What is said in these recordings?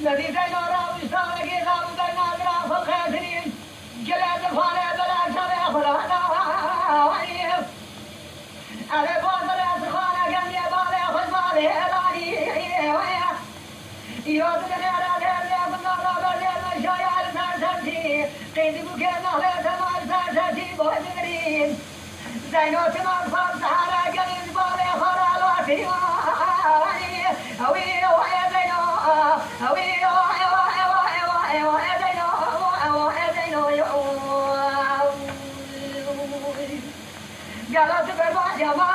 الذي زين راوي صالح يغاب بين أطراف الخاسرين جلاد فانا بلا شبه فلانا على بوصل أسخانا قم يبالي خزبالي إلاني يوزن الإرادة اللي بنغرى بلي المشايع الفاسدي قيد بكينا ليتما الفاسدي بوزنين زينو تمام فرصحانا قليل بالي خرالاتي أوي يا زينو أوي يا قالت بالبعد يا ما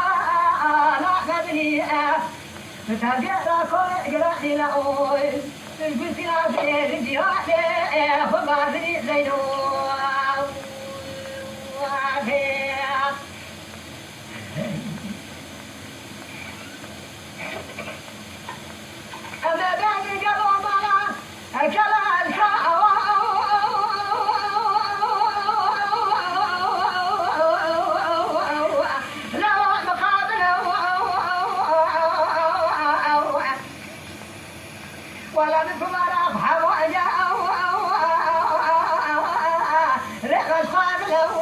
لا قدني ترجع كل قرأني لأوي تلبسي لازم جيراني فما أدري زينو أما بعد قالوا مالا أكل ولا نفهم رافحة وجاء رغس قابله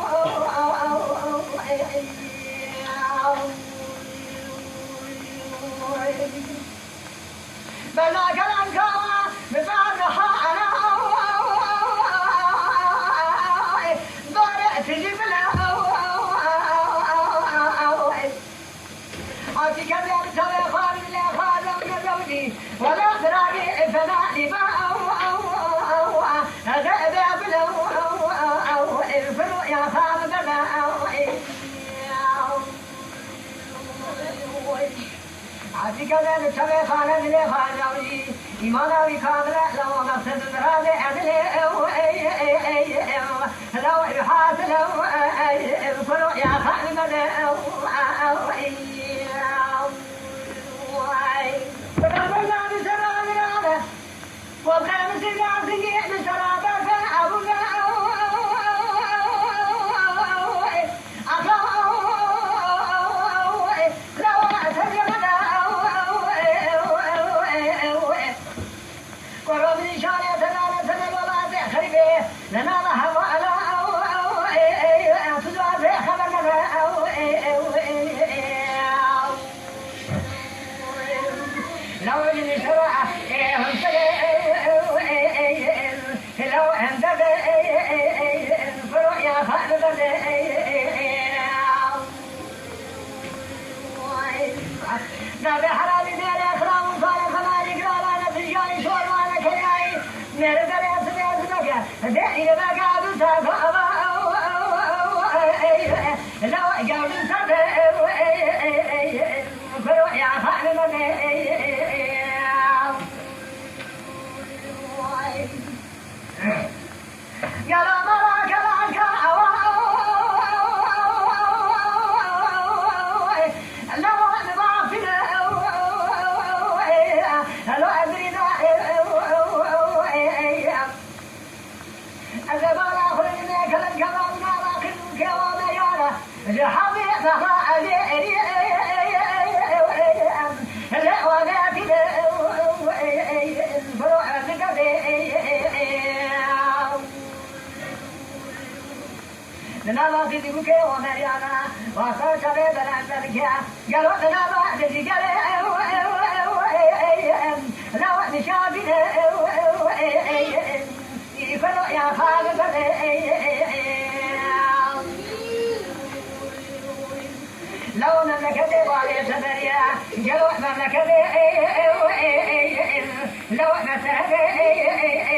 بلا كلام كوا بفرحة أنا ضرعت جبله أعطي كذا بتوي خالد لا خالد ونبودي ولا تراجع فنادي ما هذا بابله الفرو يا خالد بلا عادي كذا بتوي خالد لا خالد إيمانا وكامل لو قصد راجع عدله لو يحاسل الفرو يا خالد بلا وكان سيداتي بسرابة أبونا لو أتجمنا وربني شاني تنانا تنبلا تخربي لنا لها وعلا تدوى خبرنا لو اللي شرع لو عند الفروع يا خالد نبي حرامي ميري اخرام وصالح فما يقرا لنا تجاني شور وانا كياي ميري دريت بيت بكا دعي بكا بسافا لو قاعد نسافر الفروع يا خالد يا لا مراك لك لو أنا ما في لو أدري أنا ما أخذ منك الكلام ما أخذ كلام يانا جحبي ما أدري لا ولا تدري فروع لنا في ذيك ومريانا وصوت بنا بركة قالوا لنا بعد ذيك لو نشابنا يفرق يا خالد لو مملكة والي سبريا قالوا مملكة لو مسافة